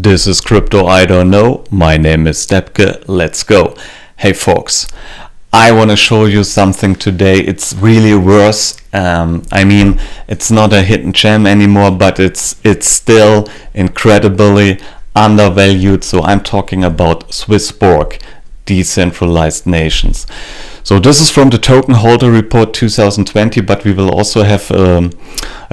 This is Crypto I Don't Know. My name is Stepke. Let's go. Hey folks, I want to show you something today. It's really worth. It's not a hidden gem anymore, but it's still incredibly undervalued. So I'm talking about SwissBorg, decentralized nations. So this is from the Token Holder Report 2020, but we will also have a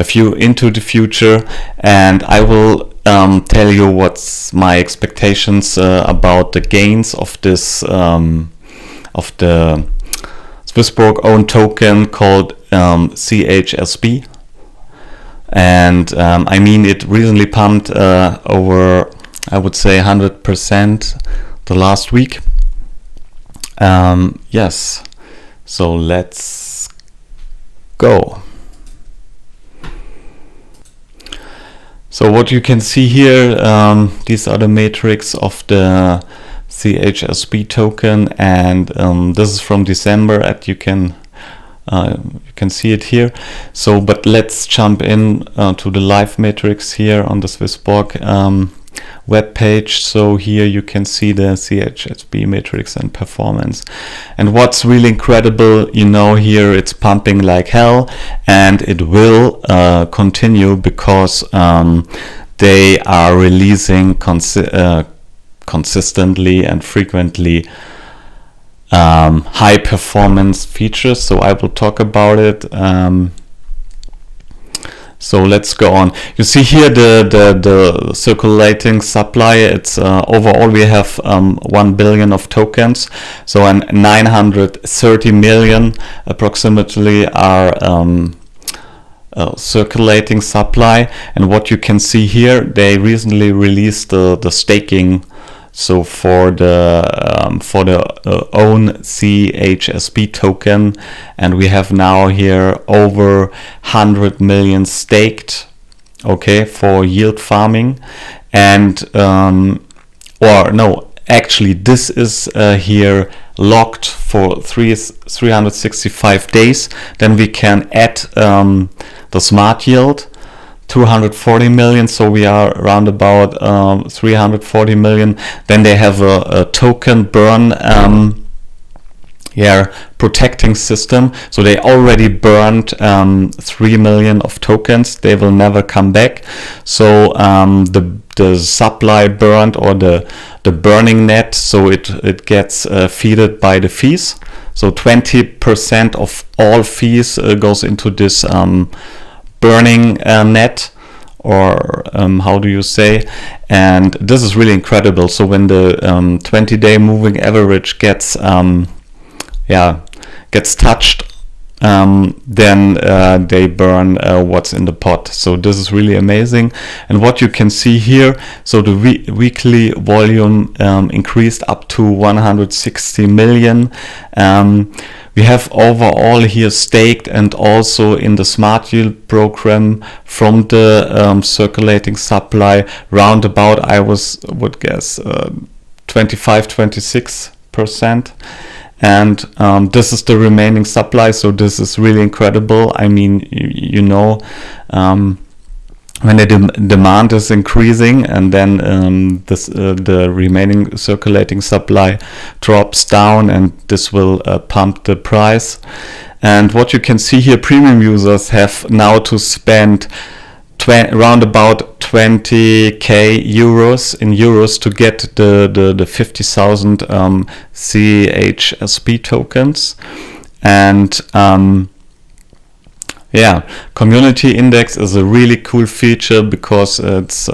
few into the future, and I will tell you what's my expectations about the gains of this of the SwissBorg owned token called CHSB, and it recently pumped over, I would say, 100% the last week. Yes, so let's go. So what you can see here, these are the metrics of the CHSB token, and this is from December, and you can see it here. So, but let's jump in to the live metrics here on the SwissBorg web page. So here you can see the CHSB metrics and performance. And what's really incredible, here it's pumping like hell, and it will continue because they are releasing consistently and frequently high performance features. So I will talk about it. So let's go on. You see here the circulating supply. It's overall we have 1 billion of tokens. So 930 million approximately are circulating supply. And what you can see here, they recently released the staking. So for the own CHSB token, and we have now here over 100 million staked, okay, for yield farming, and actually this is here locked for 365 days. Then we can add the smart yield. 240 million, so we are around about 340 million. Then they have a token burn protecting system. So they already burned 3 million of tokens. They will never come back. So the supply burned, or the burning net, so it gets feeded by the fees. So 20% of all fees goes into this burning net, or how do you say, and this is really incredible. So when the 20-day moving average gets touched, then they burn what's in the pot. So this is really amazing. And what you can see here, so the weekly volume increased up to 160 million. We have overall here staked, and also in the smart yield program from the circulating supply, roundabout I would guess 25-26%. And this is the remaining supply. So this is really incredible. When the demand is increasing, and then the remaining circulating supply drops down, and this will pump the price. And what you can see here, premium users have now to spend around about 20k euros to get the 50,000 CHSB tokens. And community index is a really cool feature, because it's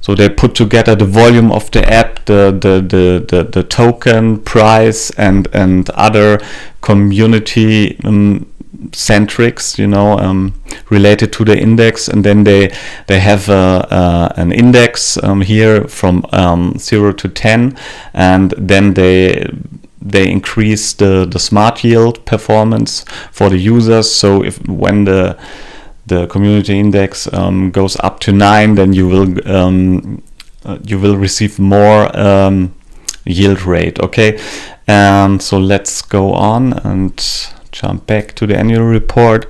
so they put together the volume of the app, the token price, and other community centrics, related to the index, and then they have an index here from 0 to 10, and then they increase the smart yield performance for the users. So when the community index goes up to 9, then you will receive more yield rate. Okay, so let's go on and jump back to the annual report.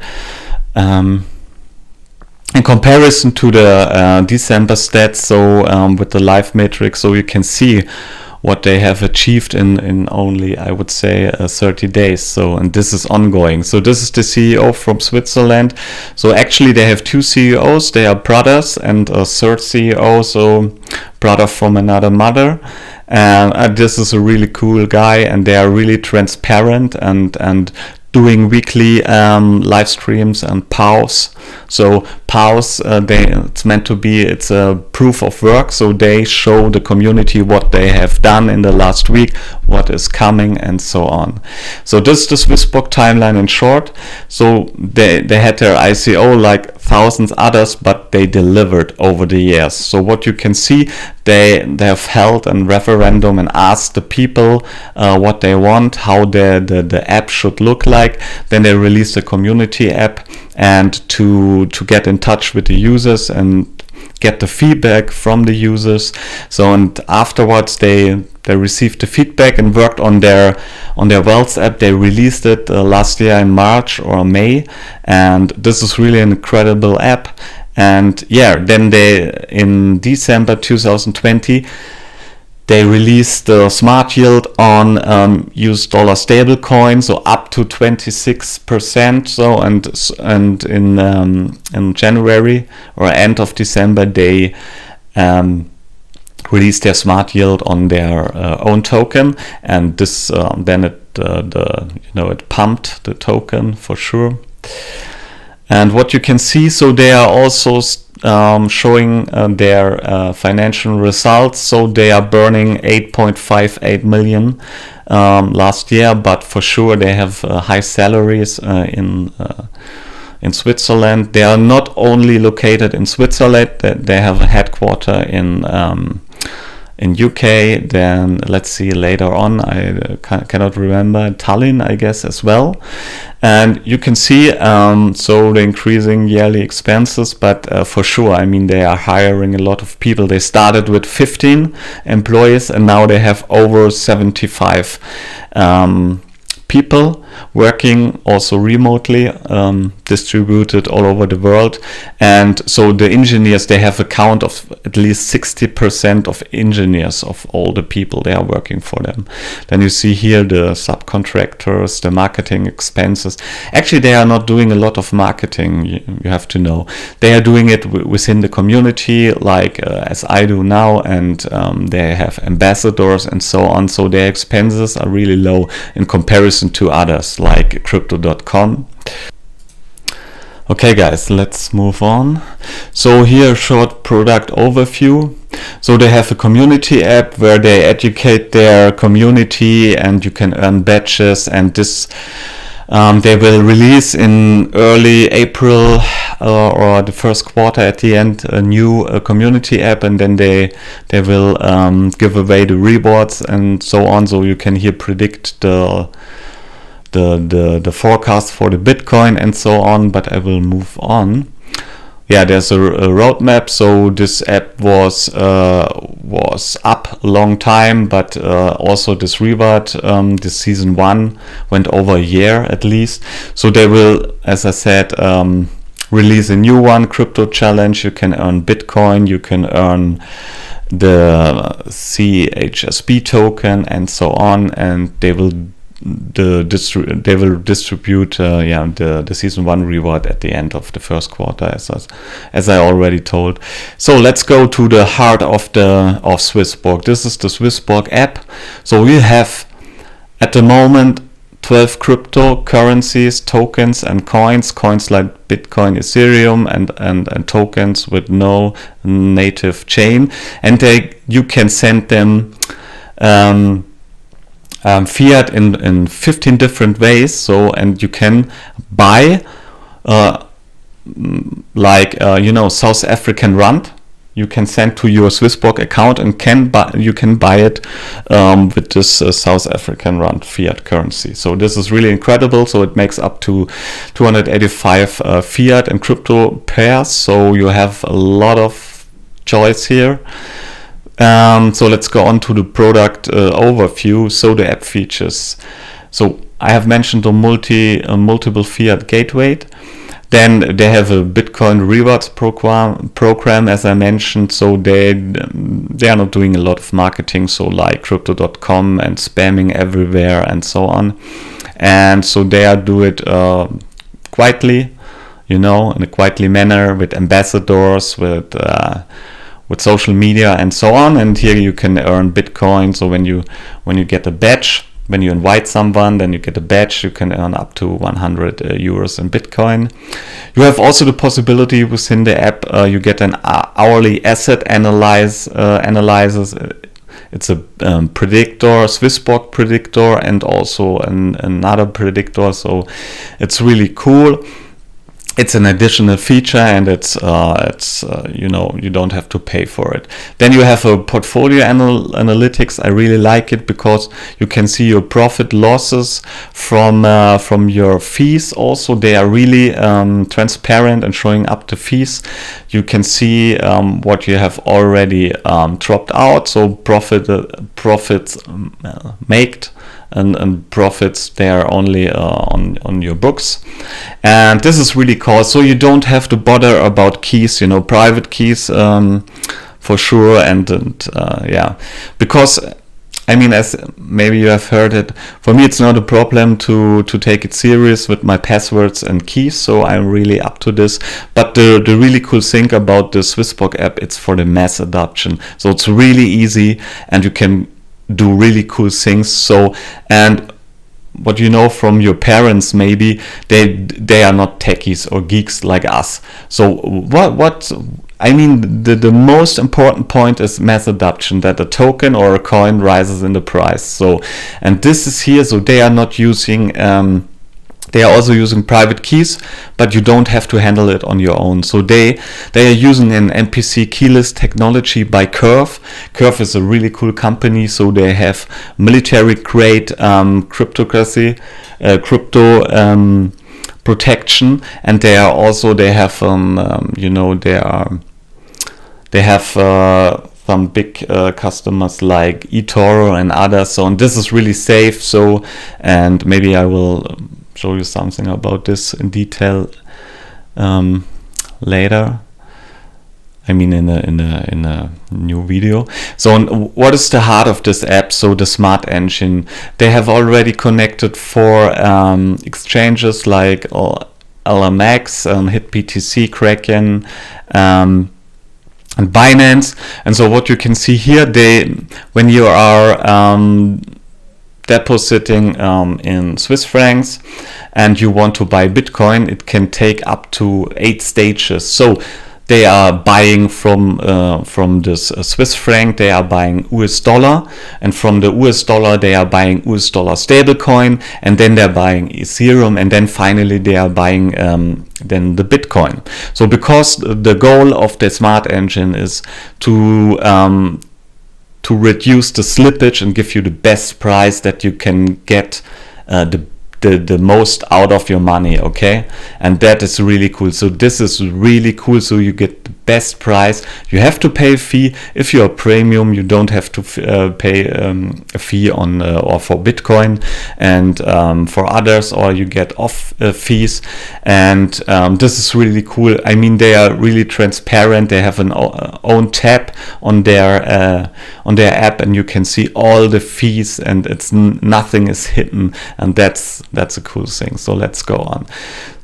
in comparison to the December stats, so with the live matrix, so you can see what they have achieved in only, I would say, 30 days. So, and this is ongoing. So this is the CEO from Switzerland. So actually they have two CEOs, they are brothers, and a third CEO, so brother from another mother. And this is a really cool guy, and they are really transparent and doing weekly live streams and POWs. So POWs, it's meant to be, it's a proof of work. So they show the community what they have done in the last week, what is coming, and so on. So this is the SwissBorg timeline in short. So they had their ICO like thousands others, but they delivered over the years. So what you can see, they have held a referendum and asked the people what they want, how the app should look like. Then they released a community app, and to get in touch with the users and get the feedback from the users. So, and afterwards they received the feedback and worked on their Wealth app. They released it last year in March or May, and this is really an incredible app. And yeah, then they, in December 2020, they released the smart yield on US dollar stablecoin, so up to 26%. So and in January or end of December, they released their smart yield on their own token, and this then it pumped the token for sure. And what you can see, so they are also showing their financial results. So they are burning 8.58 million last year, but for sure they have high salaries in Switzerland. They are not only located in Switzerland, they have a headquarter in UK, then let's see later on, I cannot remember, Tallinn I guess as well. And you can see so the increasing yearly expenses, but for sure, I mean, they are hiring a lot of people. They started with 15 employees and now they have over 75 people working also remotely, distributed all over the world. And so the engineers, they have a count of at least 60% of engineers of all the people they are working for them. Then you see here the subcontractors, the marketing expenses. Actually, they are not doing a lot of marketing, you have to know. They are doing it within the community, like as I do now, and they have ambassadors and so on. So their expenses are really low in comparison to others, like crypto.com. Okay guys, let's move on. So here a short product overview. So they have a community app where they educate their community and you can earn badges, and this they will release in early April or the first quarter at the end a new community app, and then they will give away the rewards and so on. So you can here predict the forecast for the Bitcoin and so on, but I will move on. Yeah, there's a roadmap. So this app was up a long time, but also this reward, this season 1 went over a year at least. So they will, as I said, release a new one, crypto challenge. You can earn Bitcoin, you can earn the CHSB token and so on, and they will distribute the season 1 reward at the end of the first quarter, as I already told. So let's go to the heart of SwissBorg. This is the SwissBorg app. So we have at the moment 12 cryptocurrencies, tokens and coins like Bitcoin, Ethereum, and tokens with no native chain, and you can send them fiat in 15 different ways. So, and you can buy South African rand. You can send to your SwissBorg account and you can buy it with this South African rand fiat currency. So this is really incredible. So it makes up to 285 fiat and crypto pairs. So you have a lot of choice here. So let's go on to the product overview. So the app features. So I have mentioned the multiple fiat gateway. Then they have a Bitcoin rewards program, as I mentioned. So they are not doing a lot of marketing, so like crypto.com and spamming everywhere and so on. And so they do it quietly, in a quietly manner, with ambassadors, with social media and so on. And here you can earn Bitcoin. So when you get a badge, when you invite someone, then you get a badge, you can earn up to 100 euros in Bitcoin. You have also the possibility within the app, you get an hourly asset analysis. It's a predictor, SwissBorg predictor, and also another predictor. So it's really cool. It's an additional feature, and it's you don't have to pay for it. Then you have a portfolio analytics. I really like it because you can see your profit losses from your fees. Also, they are really transparent and showing up the fees. You can see what you have already dropped out. So profits made. And profits, they are only on your books, and this is really cool. So you don't have to bother about keys, private keys for sure, and yeah, because as maybe you have heard it, for me it's not a problem to take it serious with my passwords and keys, so I'm really up to this. But the really cool thing about the SwissBorg app, it's for the mass adoption, so it's really easy and you can do really cool things. So, and what from your parents, maybe they are not techies or geeks like us. So the most important point is mass adoption, that a token or a coin rises in the price. So, and this is here, so they are not using they are also using private keys, but you don't have to handle it on your own. So they are using an MPC keyless technology by Curve. Curve is a really cool company. So they have military grade crypto protection, and they have some big customers like eToro and others. So, and this is really safe. So, and maybe I will show you something about this in detail later. In a new video. So what is the heart of this app? So the smart engine. They have already connected 4 exchanges like LMX, HitBTC, Kraken, and Binance. And so what you can see here, when you are depositing in Swiss francs and you want to buy Bitcoin, it can take up to 8 stages. So they are buying from this Swiss franc, they are buying US dollar, and from the US dollar they are buying US dollar stablecoin, and then they're buying Ethereum, and then finally they are buying then the Bitcoin. So because the goal of the smart engine is to reduce the slippage and give you the best price that you can get the most out of your money, okay? And that is really cool. So this is really cool. So you get the best price. You have to pay a fee. If you're premium, you don't have to pay a fee on or for Bitcoin, and for others, or you get off fees. And this is really cool. They are really transparent. They have an own tab on their app, and you can see all the fees, and nothing is hidden, and that's a cool thing. So let's go on.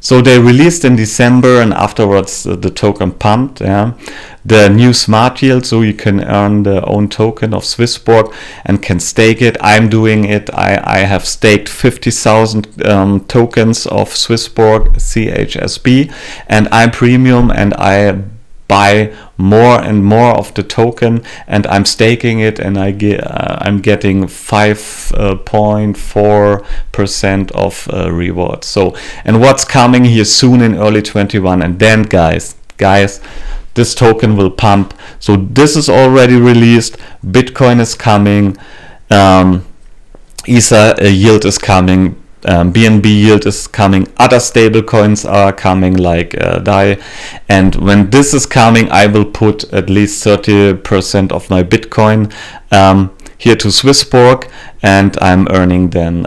So they released in December, and afterwards the token pumped. The new smart yield, so you can earn the own token of SwissBorg and can stake it. I'm doing it. I have staked 50,000 tokens of SwissBorg CHSB, and I'm premium, and I buy more and more of the token, and I'm staking it, and I'm getting 5.4% of reward. So, and what's coming here soon in early 21, and then guys, this token will pump. So this is already released. Bitcoin is coming. Ether yield is coming. BNB yield is coming. Other stable coins are coming like DAI. And when this is coming, I will put at least 30% of my Bitcoin here to SwissBorg, and I'm earning then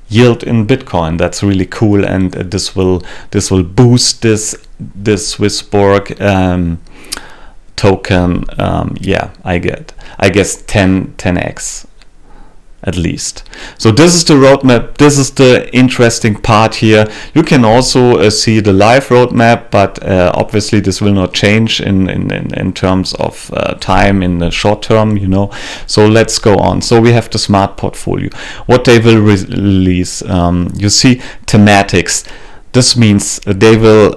yield in Bitcoin. That's really cool, and this will boost this SwissBorg token. Yeah, I guess 10x at least. So this is the roadmap. This is the interesting part here. You can also see the live roadmap, but obviously this will not change in terms of time in the short term, you know. So let's go on. So we have the smart portfolio. What they will release, you see thematics. This means they will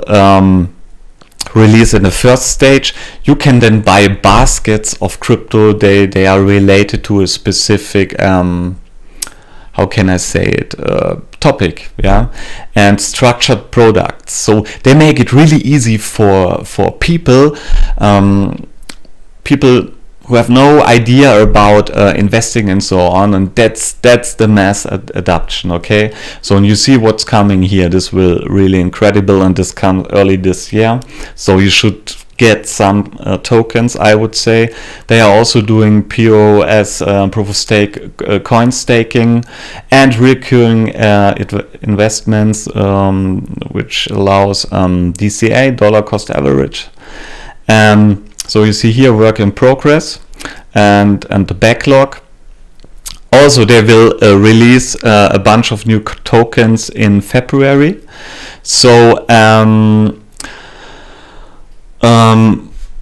release in the first stage. You can then buy baskets of crypto. They are related to a specific how can I say it, topic, yeah, and structured products. So they make it really easy for people who have no idea about investing and so on, and that's the mass adoption. Okay, so when you see what's coming here, this will really incredible, and this comes early this year, so you should get some tokens, I would say. They are also doing POS, proof of stake, coin staking, and recurring investments, which allows DCA, dollar cost average. So you see here work in progress and the backlog. Also, they will release a bunch of new tokens in February. So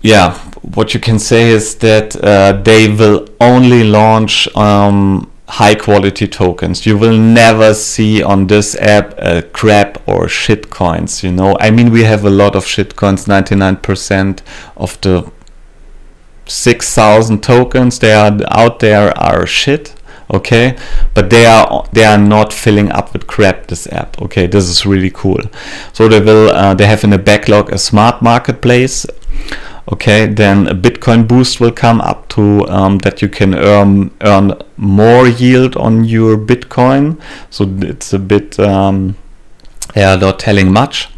yeah, what you can say is that they will only launch high quality tokens. You will never see on this app crap or shit coins, you know. I mean, we have a lot of shit coins. 99% of the 6,000 tokens they are out there are shit, okay, but they are not filling up with crap, this app. Okay, this is really cool. So they have in the backlog a smart marketplace. Okay, then a Bitcoin boost will come up to that you can earn more yield on your Bitcoin. So it's a bit not telling much,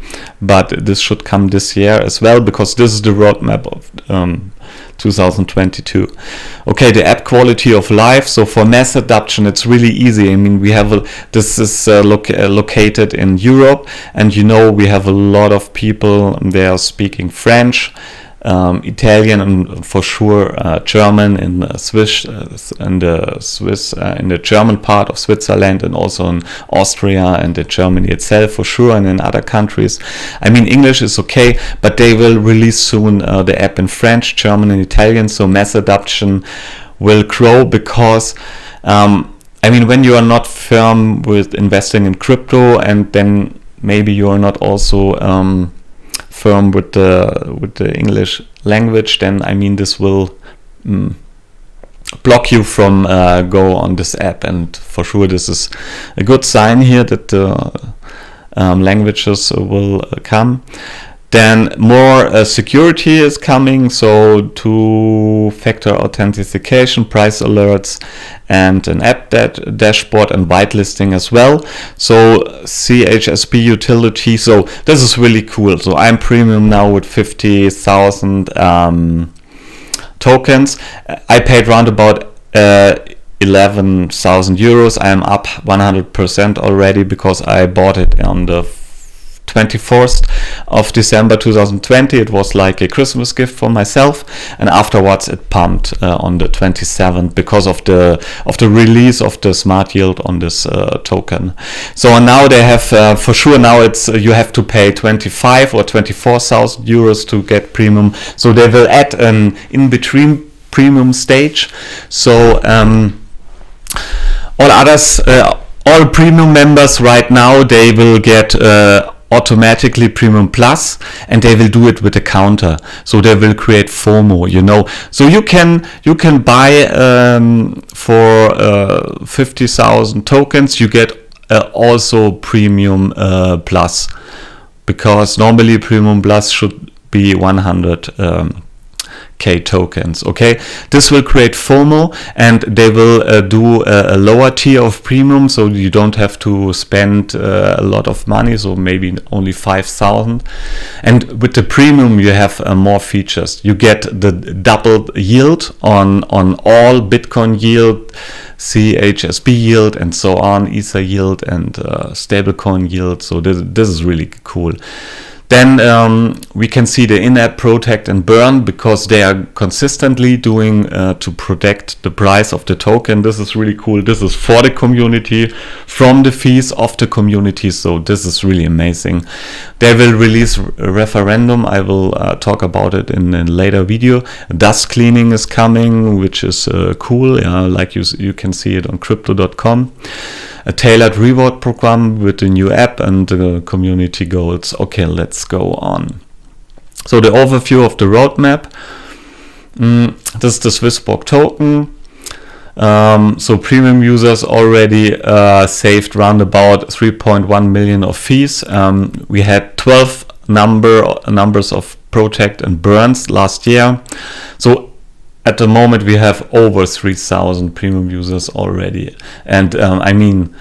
but this should come this year as well, because this is the roadmap of 2022. Okay, the app quality of life. So for mass adoption, it's really easy. I mean, we have this is located in Europe, and you know, we have a lot of people there speaking French, Italian, and for sure German in the German part of Switzerland, and also in Austria and in Germany itself for sure, and in other countries. I mean, English is okay, but they will release soon the app in French, German, and Italian. So mass adoption will grow, because I mean, when you are not firm with investing in crypto, and then maybe you are not also firm with the English language, then I mean, this will block you from go on this app. And for sure, this is a good sign here that the languages will come. Then more security is coming, so two-factor authentication, price alerts, and an app dashboard and whitelisting as well. So CHSB utility. So this is really cool. So I'm premium now with 50,000 tokens. I paid around about 11,000 euros. I am up 100% already, because I bought it on the 24th of December 2020. It was like a Christmas gift for myself, and afterwards it pumped on the 27th because of the release of the smart yield on this token. So now they have for sure, now it's you have to pay 25 or 24,000 euros to get premium. So they will add an in between premium stage. So all others, all premium members right now, they will get automatically premium plus, and they will do it with a counter. So they will create FOMO, you know. So you can buy for 50,000 tokens, you get also premium plus, because normally premium plus should be 100k tokens. Okay, this will create FOMO, and they will do a lower tier of premium, so you don't have to spend a lot of money, so maybe only 5,000. And with the premium you have more features. You get the double yield on all Bitcoin yield CHSB yield and so on, Ether yield and stablecoin yield. So this is really cool. Then we can see the in-app protect and burn, because they are consistently doing to protect the price of the token. This is really cool. This is for the community, from the fees of the community. So this is really amazing. They will release a referendum. I will talk about it in a later video. Dust cleaning is coming, which is cool. Like you can see it on crypto.com. A tailored reward program with the new app and the community goals. Okay, let's go on. So the overview of the roadmap. This is the SwissBorg Token. So premium users already saved round about 3.1 million of fees. We had 12 numbers of protect and burns last year. So at the moment we have over 3,000 premium users already, and I mean,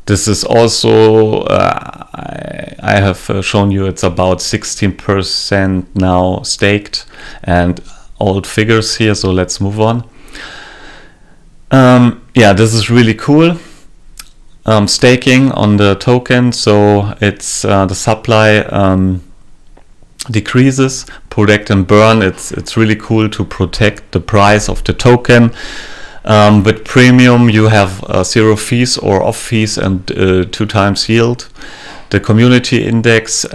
this is also I have shown you it's about 16% now staked, and old figures here. So let's move on. Yeah, this is really cool. Staking on the token, so it's the supply decreases. Protect and burn, it's really cool to protect the price of the token. With premium you have 0 fees or off fees and 2 times yield. The community index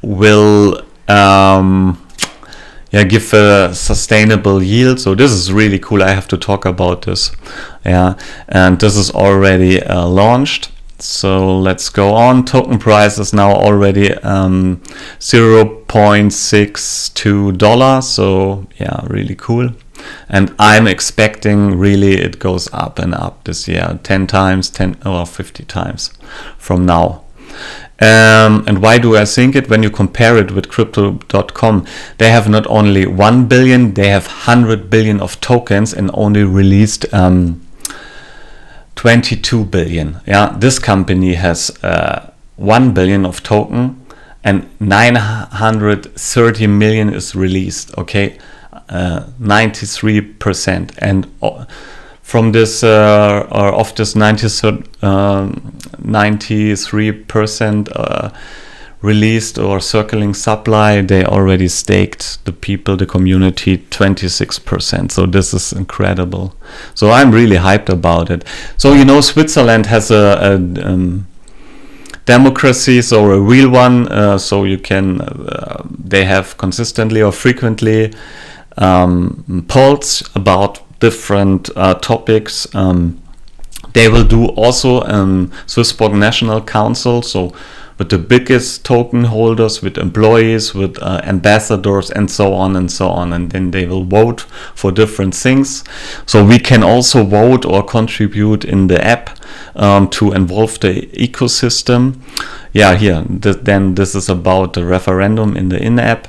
will give a sustainable yield. So this is really cool. I have to talk about this. And this is already launched. So let's go on. Token price is now already $0.62. So yeah, really cool. And I'm expecting really it goes up and up this year, 10 times, 10 or 50 times from now. And why do I think it? When you compare it with crypto.com, they have not only 1 billion, they have 100 billion of tokens and only released 22 billion. This company has 1 billion of token and 930 million is released. Okay, 93%. And from this of this 93% released or circling supply, they already staked the people, the community, 26%. So this is incredible. So I'm really hyped about it. So you know, Switzerland has a democracy, so a real one. So you can they have consistently or frequently polls about different topics. They will do also SwissBorg National Council, so with the biggest token holders, with employees, with ambassadors, and so on and so on, and then they will vote for different things. So we can also vote or contribute in the app to involve the ecosystem. Then this is about the referendum in the in-app.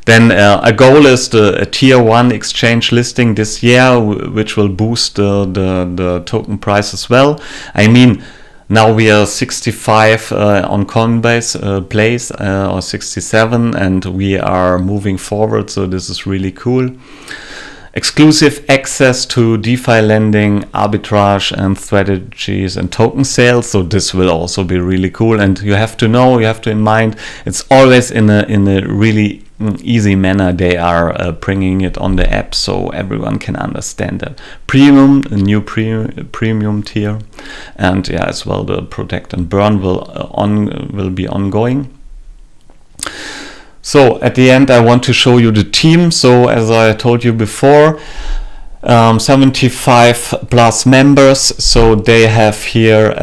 Then a goal is a tier 1 exchange listing this year, which will boost the token price as well. I mean, now we are 65 on Coinbase place, or 67, and we are moving forward, so this is really cool. Exclusive access to DeFi lending, arbitrage and strategies and token sales. So this will also be really cool. And you have to in mind, it's always in a really easy manner. They are bringing it on the app so everyone can understand that. Premium, a new premium tier, and as well the protect and burn will be ongoing. So at the end I want to show you the team. So as I told you before, 75 plus members. So they have here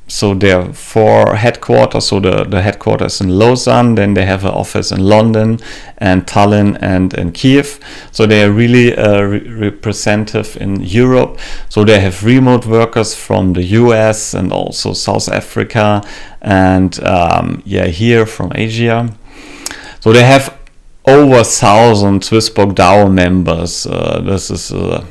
so there are 4 headquarters. So the headquarters in Lausanne, then they have an office in London and Tallinn and in Kiev. So they are really representative in Europe. So they have remote workers from the US and also South Africa and here from Asia. So they have over 1,000 SwissBorg DAO members. This is a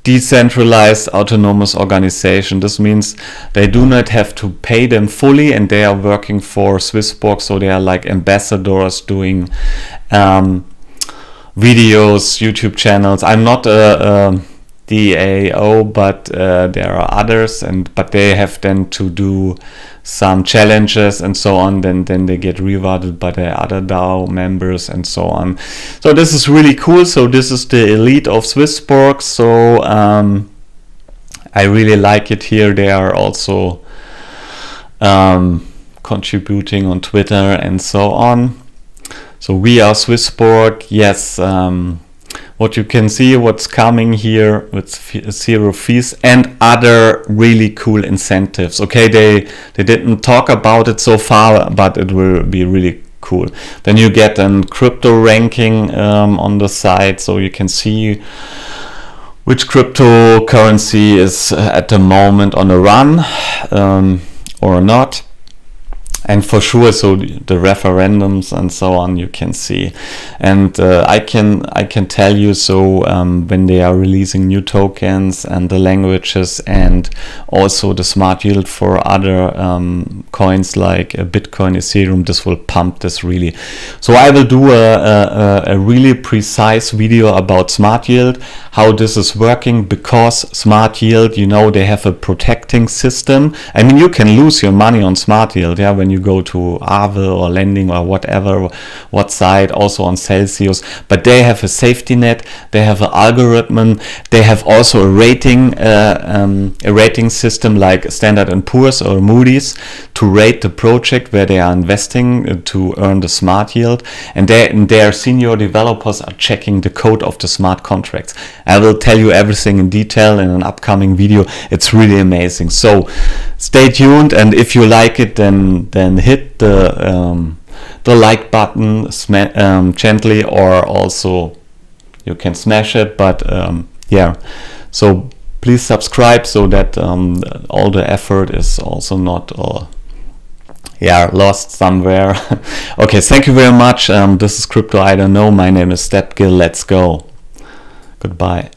decentralized autonomous organization. This means they do not have to pay them fully, and they are working for SwissBorg. So they are like ambassadors doing videos, YouTube channels. I'm not a DAO, but there are others, but they have then to do some challenges and so on, then they get rewarded by the other DAO members and so on. So this is really cool. So this is the elite of SwissBorg. So I really like it here. They are also contributing on Twitter and so on. So we are SwissBorg. Yes, what you can see, what's coming here with 0 fees and other really cool incentives. Okay, they didn't talk about it so far, but it will be really cool. Then you get a crypto ranking on the side, so you can see which cryptocurrency is at the moment on a run or not. And for sure, so the referendums and so on, you can see. And I can tell you, so when they are releasing new tokens and the languages and also the smart yield for other coins like Bitcoin, Ethereum, this will pump this really. So I will do a really precise video about smart yield, how this is working, because smart yield, you know, they have a protecting system. I mean, you can lose your money on smart yield, yeah, when you go to Aave or lending or whatever, what side, also on Celsius, but they have a safety net, they have an algorithm, they have also a rating system like Standard & Poor's or Moody's to rate the project where they are investing to earn the smart yield, and their senior developers are checking the code of the smart contracts. I will tell you everything in detail in an upcoming video. It's really amazing. So stay tuned, and if you like it, then hit the like button gently, or also you can smash it, but yeah, so please subscribe so that all the effort is also not lost somewhere. Okay, thank you very much. This is Crypto I Don't Know. My name is Stepke. Let's go. Goodbye.